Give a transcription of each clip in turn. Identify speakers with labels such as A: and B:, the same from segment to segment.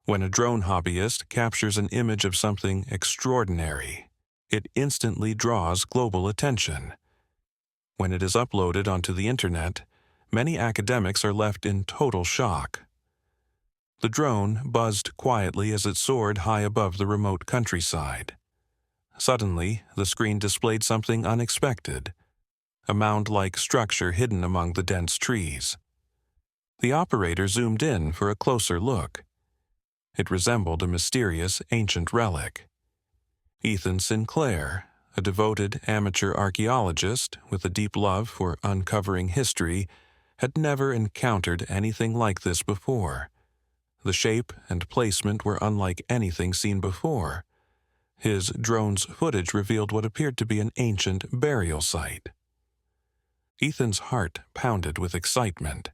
A: When a drone hobbyist captures an image of something extraordinary, it instantly draws global attention. When it is uploaded onto the internet, many academics are left in total shock. The drone buzzed quietly as it soared high above the remote countryside. Suddenly, the screen displayed something unexpected, a mound-like structure hidden among the dense trees. The operator zoomed in for a closer look. It resembled a mysterious ancient relic. Ethan Sinclair, a devoted amateur archaeologist with a deep love for uncovering history, had never encountered anything like this before. The shape and placement were unlike anything seen before. His drone's footage revealed what appeared to be an ancient burial site. Ethan's heart pounded with excitement.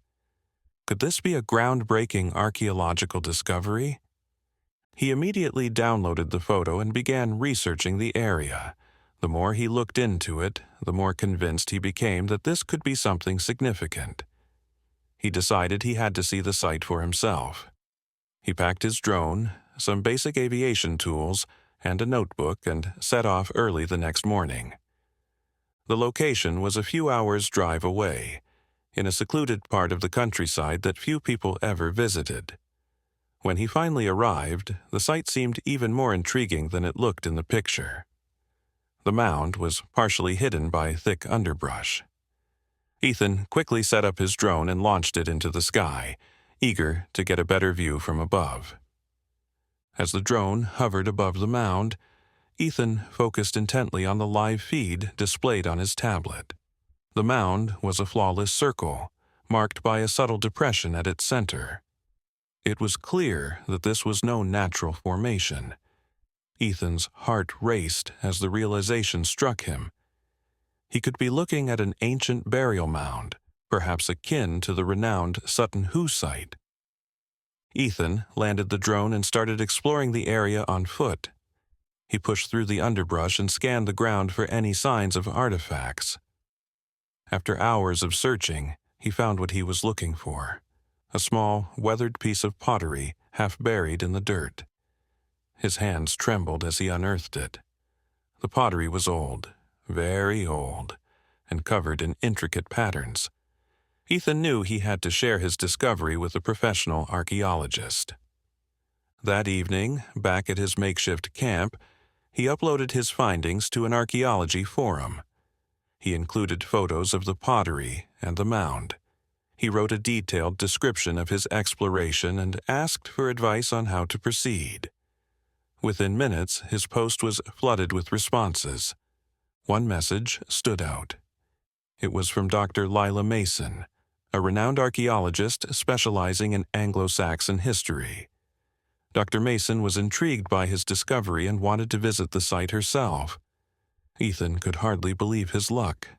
A: Could this be a groundbreaking archaeological discovery? He immediately downloaded the photo and began researching the area. The more he looked into it, the more convinced he became that this could be something significant. He decided he had to see the site for himself. He packed his drone, some basic aviation tools, and a notebook and set off early the next morning. The location was a few hours' drive away, in a secluded part of the countryside that few people ever visited. When he finally arrived, the site seemed even more intriguing than it looked in the picture. The mound was partially hidden by thick underbrush. Ethan quickly set up his drone and launched it into the sky, eager to get a better view from above. As the drone hovered above the mound, Ethan focused intently on the live feed displayed on his tablet. The mound was a flawless circle, marked by a subtle depression at its center. It was clear that this was no natural formation. Ethan's heart raced as the realization struck him. He could be looking at an ancient burial mound, perhaps akin to the renowned Sutton Hoo site. Ethan landed the drone and started exploring the area on foot. He pushed through the underbrush and scanned the ground for any signs of artifacts. After hours of searching, he found what he was looking for: a small, weathered piece of pottery half buried in the dirt. His hands trembled as he unearthed it. The pottery was old, very old, and covered in intricate patterns. Ethan knew he had to share his discovery with a professional archaeologist. That evening, back at his makeshift camp, he uploaded his findings to an archaeology forum. He included photos of the pottery and the mound. He wrote a detailed description of his exploration and asked for advice on how to proceed. Within minutes, his post was flooded with responses. One message stood out. It was from Dr. Lila Mason, a renowned archaeologist specializing in Anglo-Saxon history. Dr. Mason was intrigued by his discovery and wanted to visit the site herself. Ethan could hardly believe his luck.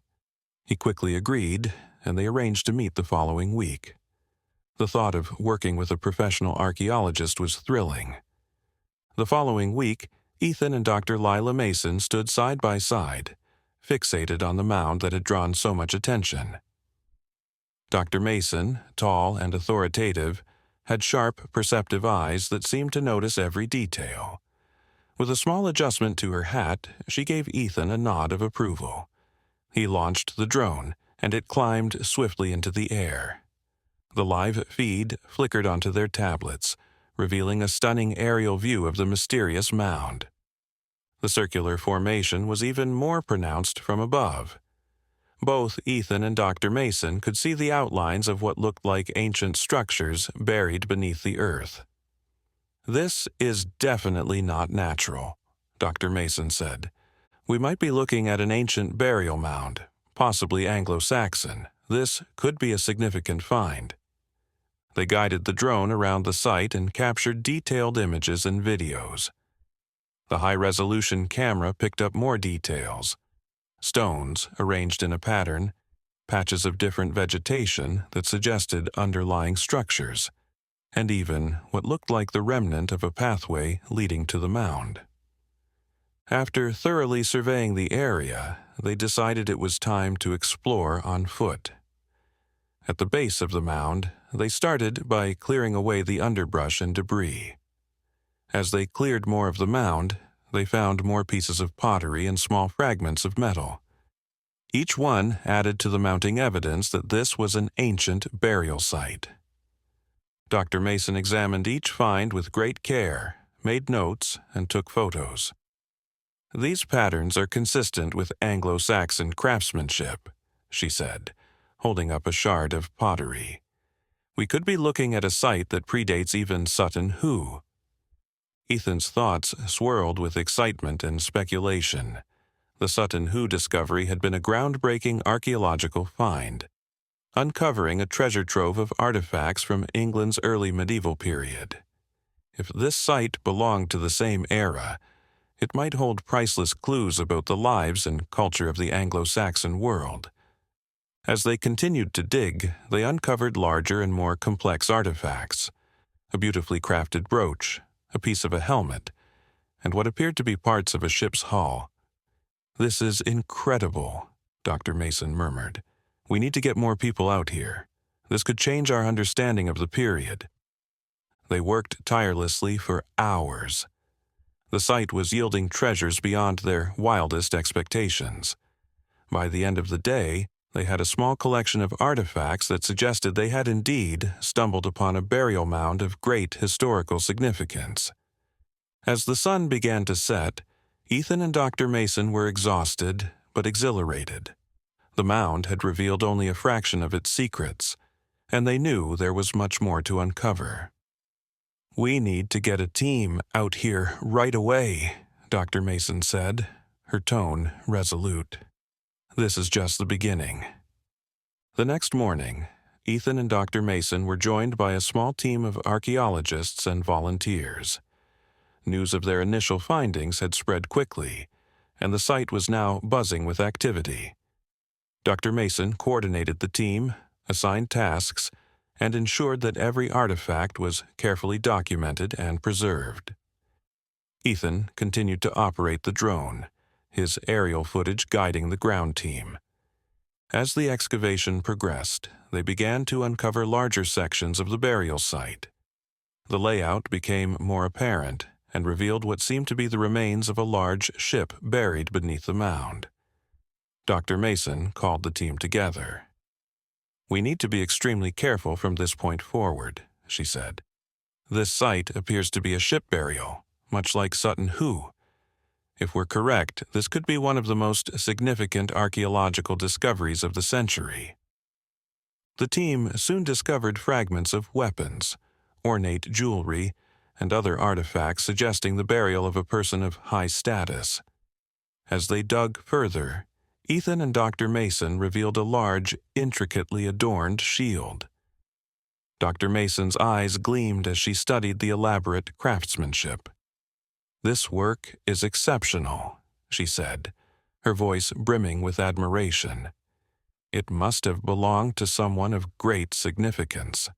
A: He quickly agreed, and they arranged to meet the following week. The thought of working with a professional archaeologist was thrilling. The following week, Ethan and Dr. Lila Mason stood side by side, fixated on the mound that had drawn so much attention. Dr. Mason, tall and authoritative, had sharp, perceptive eyes that seemed to notice every detail. With a small adjustment to her hat, she gave Ethan a nod of approval. He launched the drone, and it climbed swiftly into the air. The live feed flickered onto their tablets, revealing a stunning aerial view of the mysterious mound. The circular formation was even more pronounced from above. Both Ethan and Dr. Mason could see the outlines of what looked like ancient structures buried beneath the earth. "This is definitely not natural," Dr. Mason said. "We might be looking at an ancient burial mound, possibly Anglo-Saxon. This could be a significant find." They guided the drone around the site and captured detailed images and videos. The high-resolution camera picked up more details: stones arranged in a pattern, patches of different vegetation that suggested underlying structures, and even what looked like the remnant of a pathway leading to the mound. After thoroughly surveying the area, they decided it was time to explore on foot. At the base of the mound, they started by clearing away the underbrush and debris. As they cleared more of the mound, they found more pieces of pottery and small fragments of metal. Each one added to the mounting evidence that this was an ancient burial site. Dr. Mason examined each find with great care, made notes, and took photos. "These patterns are consistent with Anglo-Saxon craftsmanship," she said, holding up a shard of pottery. "We could be looking at a site that predates even Sutton Hoo." Ethan's thoughts swirled with excitement and speculation. The Sutton Hoo discovery had been a groundbreaking archaeological find, uncovering a treasure trove of artifacts from England's early medieval period. If this site belonged to the same era, it might hold priceless clues about the lives and culture of the Anglo-Saxon world. As they continued to dig, they uncovered larger and more complex artifacts: a beautifully crafted brooch, a piece of a helmet, and what appeared to be parts of a ship's hull. "This is incredible," Dr. Mason murmured. "We need to get more people out here. This could change our understanding of the period." They worked tirelessly for hours. The site was yielding treasures beyond their wildest expectations. By the end of the day, they had a small collection of artifacts that suggested they had indeed stumbled upon a burial mound of great historical significance. As the sun began to set, Ethan and Dr. Mason were exhausted but exhilarated. The mound had revealed only a fraction of its secrets, and they knew there was much more to uncover. "We need to get a team out here right away," Dr. Mason said, her tone resolute. "This is just the beginning." The next morning, Ethan and Dr. Mason were joined by a small team of archaeologists and volunteers. News of their initial findings had spread quickly, and the site was now buzzing with activity. Dr. Mason coordinated the team, assigned tasks, and ensured that every artifact was carefully documented and preserved. Ethan continued to operate the drone, his aerial footage guiding the ground team. As the excavation progressed, they began to uncover larger sections of the burial site. The layout became more apparent and revealed what seemed to be the remains of a large ship buried beneath the mound. Dr. Mason called the team together. "We need to be extremely careful from this point forward," she said. "This site appears to be a ship burial, much like Sutton Hoo. If we're correct, this could be one of the most significant archaeological discoveries of the century." The team soon discovered fragments of weapons, ornate jewelry, and other artifacts suggesting the burial of a person of high status. As they dug further, Ethan and Dr. Mason revealed a large, intricately adorned shield. Dr. Mason's eyes gleamed as she studied the elaborate craftsmanship. "This work is exceptional," she said, her voice brimming with admiration. "It must have belonged to someone of great significance."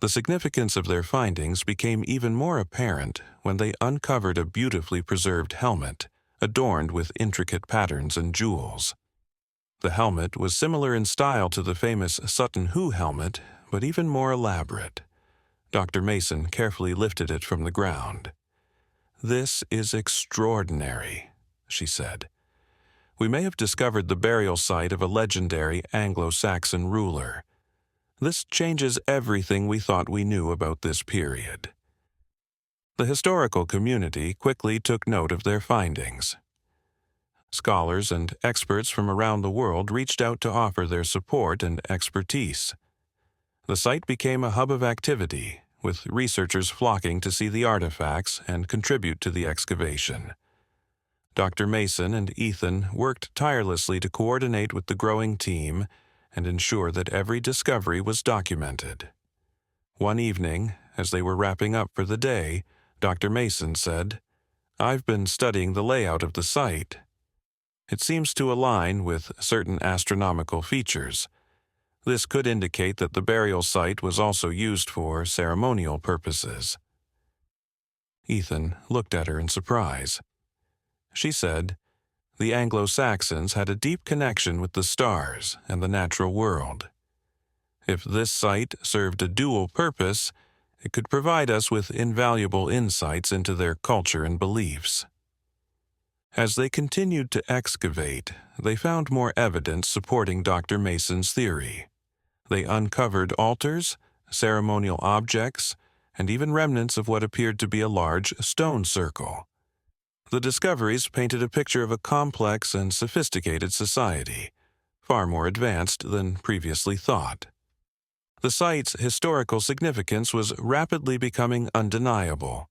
A: The significance of their findings became even more apparent when they uncovered a beautifully preserved helmet, adorned with intricate patterns and jewels. The helmet was similar in style to the famous Sutton Hoo helmet, but even more elaborate. Dr. Mason carefully lifted it from the ground. "This is extraordinary," she said. "We may have discovered the burial site of a legendary Anglo-Saxon ruler. This changes everything we thought we knew about this period." The historical community quickly took note of their findings. Scholars and experts from around the world reached out to offer their support and expertise. The site became a hub of activity, with researchers flocking to see the artifacts and contribute to the excavation. Dr. Mason and Ethan worked tirelessly to coordinate with the growing team and ensure that every discovery was documented. One evening, as they were wrapping up for the day, Dr. Mason said, "I've been studying the layout of the site. It seems to align with certain astronomical features. This could indicate that the burial site was also used for ceremonial purposes." Ethan looked at her in surprise. She said, "The Anglo-Saxons had a deep connection with the stars and the natural world. If this site served a dual purpose, it could provide us with invaluable insights into their culture and beliefs. As they continued to excavate, they found more evidence supporting Dr. Mason's theory. They uncovered altars, ceremonial objects, and even remnants of what appeared to be a large stone circle. The discoveries painted a picture of a complex and sophisticated society, far more advanced than previously thought. The site's historical significance was rapidly becoming undeniable.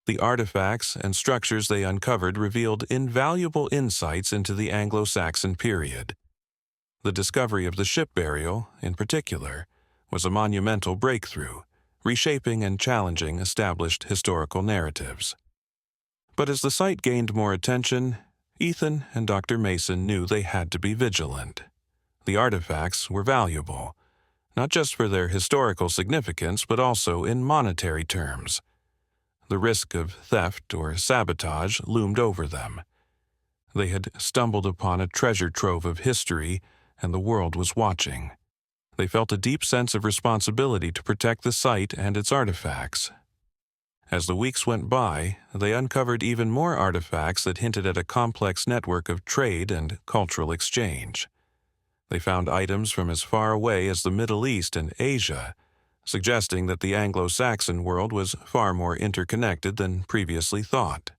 A: The artifacts and structures they uncovered revealed invaluable insights into the Anglo-Saxon period. The discovery of the ship burial, in particular, was a monumental breakthrough, reshaping and challenging established historical narratives. But as the site gained more attention, Ethan and Dr. Mason knew they had to be vigilant. The artifacts were valuable, not just for their historical significance, but also in monetary terms. The risk of theft or sabotage loomed over them. They had stumbled upon a treasure trove of history, and the world was watching. They felt a deep sense of responsibility to protect the site and its artifacts. As the weeks went by, they uncovered even more artifacts that hinted at a complex network of trade and cultural exchange. They found items from as far away as the Middle East and Asia, suggesting that the Anglo-Saxon world was far more interconnected than previously thought.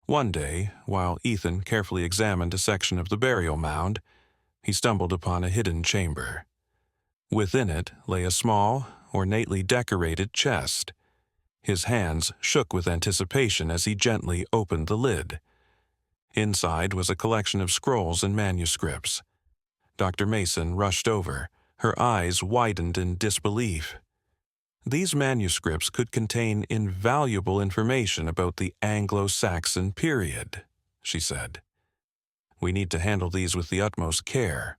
A: One day, while Ethan carefully examined a section of the burial mound, he stumbled upon a hidden chamber. Within it lay a small, ornately decorated chest. His hands shook with anticipation as he gently opened the lid. Inside was a collection of scrolls and manuscripts. Dr. Mason rushed over, her eyes widened in disbelief. These manuscripts could contain invaluable information about the Anglo-Saxon period, she said. We need to handle these with the utmost care.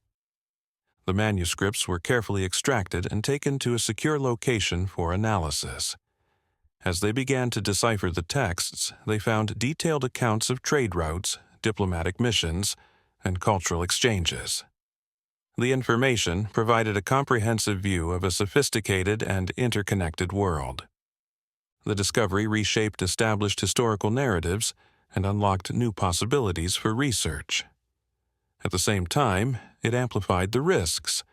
A: The manuscripts were carefully extracted and taken to a secure location for analysis. As they began to decipher the texts, they found detailed accounts of trade routes, diplomatic missions, and cultural exchanges. The information provided a comprehensive view of a sophisticated and interconnected world. The discovery reshaped established historical narratives and unlocked new possibilities for research. At the same time, it amplified the risks,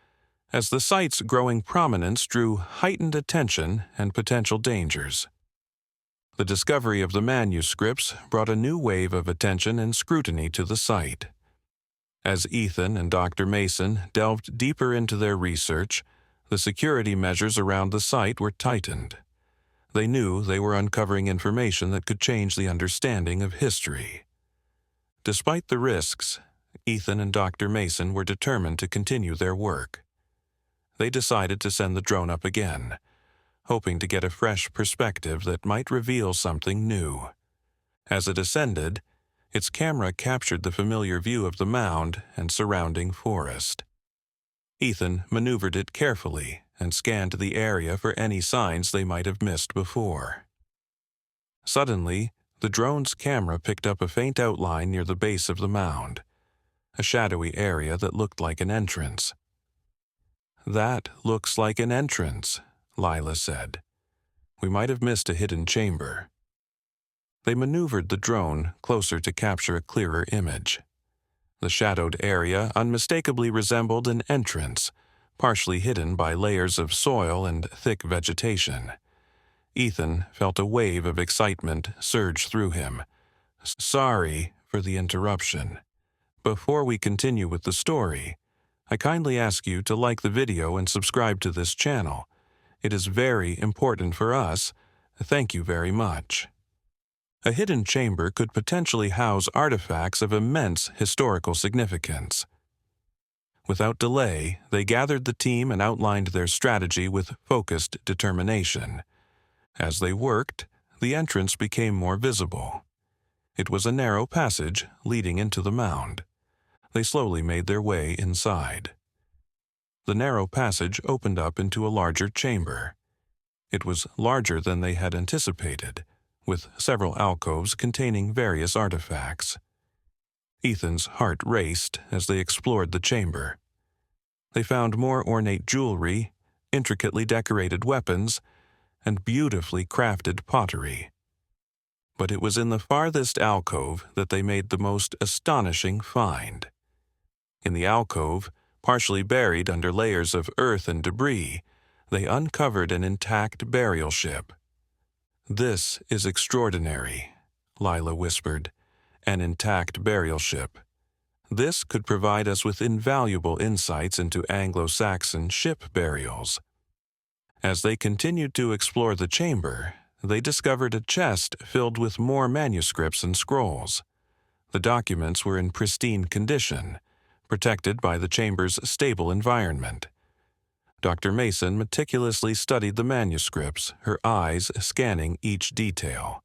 A: as the site's growing prominence drew heightened attention and potential dangers. The discovery of the manuscripts brought a new wave of attention and scrutiny to the site. As Ethan and Dr. Mason delved deeper into their research, the security measures around the site were tightened. They knew they were uncovering information that could change the understanding of history. Despite the risks, Ethan and Dr. Mason were determined to continue their work. They decided to send the drone up again, hoping to get a fresh perspective that might reveal something new. As it ascended, its camera captured the familiar view of the mound and surrounding forest. Ethan maneuvered it carefully and scanned the area for any signs they might have missed before. Suddenly, the drone's camera picked up a faint outline near the base of the mound, a shadowy area that looked like an entrance. "That looks like an entrance," Lila said. "We might have missed a hidden chamber." They maneuvered the drone closer to capture a clearer image. The shadowed area unmistakably resembled an entrance, partially hidden by layers of soil and thick vegetation. Ethan felt a wave of excitement surge through him. "Sorry for the interruption. Before we continue with the story, I kindly ask you to like the video and subscribe to this channel. It is very important for us. Thank you very much." A hidden chamber could potentially house artifacts of immense historical significance. Without delay, they gathered the team and outlined their strategy with focused determination. As they worked, the entrance became more visible. It was a narrow passage leading into the mound. They slowly made their way inside. The narrow passage opened up into a larger chamber. It was larger than they had anticipated, with several alcoves containing various artifacts. Ethan's heart raced as they explored the chamber. They found more ornate jewelry, intricately decorated weapons, and beautifully crafted pottery. But it was in the farthest alcove that they made the most astonishing find. In the alcove, partially buried under layers of earth and debris, they uncovered an intact burial ship. "This is extraordinary," Lila whispered. "An intact burial ship. This could provide us with invaluable insights into Anglo-Saxon ship burials." As they continued to explore the chamber, they discovered a chest filled with more manuscripts and scrolls. The documents were in pristine condition, protected by the chamber's stable environment. Dr. Mason meticulously studied the manuscripts, her eyes scanning each detail.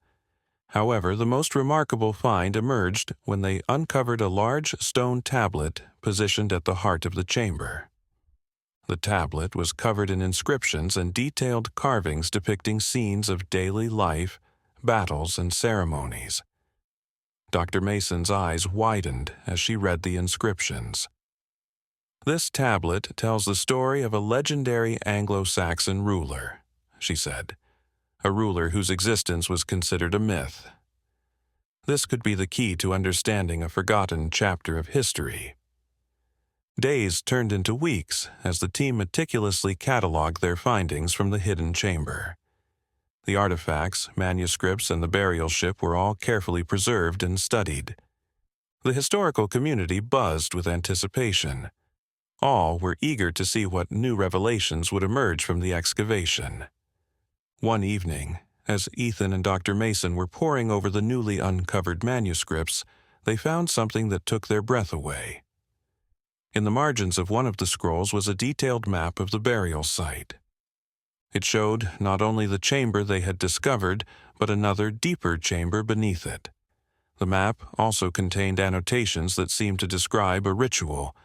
A: However, the most remarkable find emerged when they uncovered a large stone tablet positioned at the heart of the chamber. The tablet was covered in inscriptions and detailed carvings depicting scenes of daily life, battles, and ceremonies. Dr. Mason's eyes widened as she read the inscriptions. "This tablet tells the story of a legendary Anglo-Saxon ruler," she said, "a ruler whose existence was considered a myth. This could be the key to understanding a forgotten chapter of history." Days turned into weeks as the team meticulously cataloged their findings from the hidden chamber. The artifacts, manuscripts, and the burial ship were all carefully preserved and studied. The historical community buzzed with anticipation. All were eager to see what new revelations would emerge from the excavation. One evening, as Ethan and Dr. Mason were poring over the newly uncovered manuscripts, they found something that took their breath away. In the margins of one of the scrolls was a detailed map of the burial site. It showed not only the chamber they had discovered, but another deeper chamber beneath it. The map also contained annotations that seemed to describe a ritual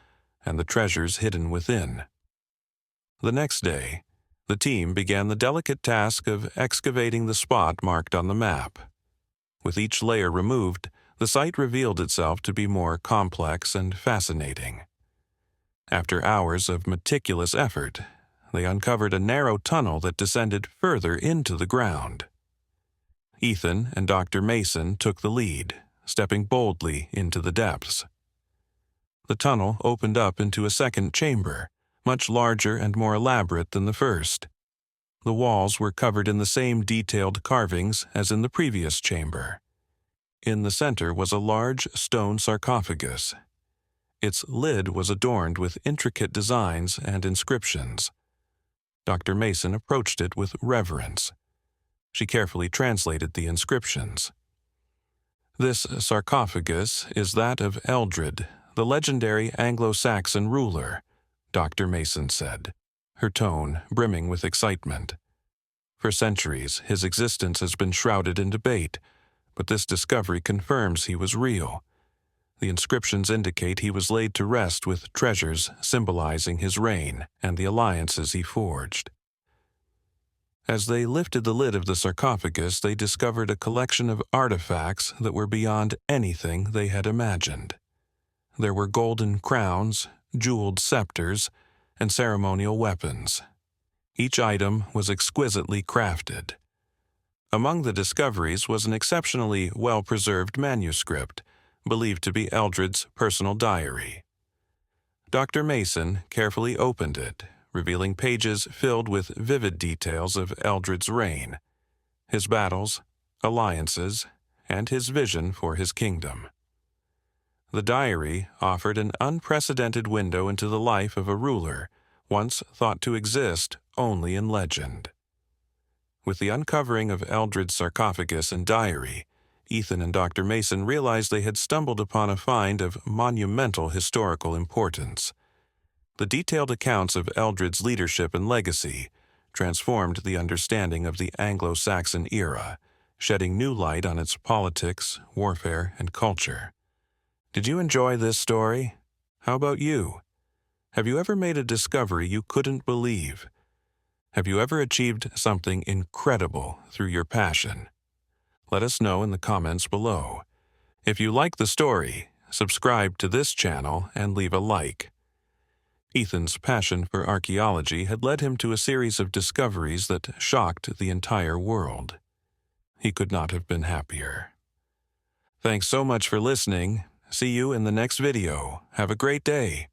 A: and the treasures hidden within. The next day, the team began the delicate task of excavating the spot marked on the map. With each layer removed, the site revealed itself to be more complex and fascinating. After hours of meticulous effort, they uncovered a narrow tunnel that descended further into the ground. Ethan and Dr. Mason took the lead, stepping boldly into the depths. The tunnel opened up into a second chamber, much larger and more elaborate than the first. The walls were covered in the same detailed carvings as in the previous chamber. In the center was a large stone sarcophagus. Its lid was adorned with intricate designs and inscriptions. Dr. Mason approached it with reverence. She carefully translated the inscriptions. "This sarcophagus is that of Eldred, the legendary Anglo-Saxon ruler," Dr. Mason said, her tone brimming with excitement. "For centuries, his existence has been shrouded in debate, but this discovery confirms he was real. The inscriptions indicate he was laid to rest with treasures symbolizing his reign and the alliances he forged." As they lifted the lid of the sarcophagus, they discovered a collection of artifacts that were beyond anything they had imagined. There were golden crowns, jeweled scepters, and ceremonial weapons. Each item was exquisitely crafted. Among the discoveries was an exceptionally well-preserved manuscript, believed to be Eldred's personal diary. Dr. Mason carefully opened it, revealing pages filled with vivid details of Eldred's reign, his battles, alliances, and his vision for his kingdom. The diary offered an unprecedented window into the life of a ruler once thought to exist only in legend. With the uncovering of Eldred's sarcophagus and diary, Ethan and Dr. Mason realized they had stumbled upon a find of monumental historical importance. The detailed accounts of Eldred's leadership and legacy transformed the understanding of the Anglo-Saxon era, shedding new light on its politics, warfare, and culture. Did you enjoy this story? How about you? Have you ever made a discovery you couldn't believe? Have you ever achieved something incredible through your passion? Let us know in the comments below. If you like the story, subscribe to this channel and leave a like. Ethan's passion for archaeology had led him to a series of discoveries that shocked the entire world. He could not have been happier. Thanks so much for listening. See you in the next video. Have a great day.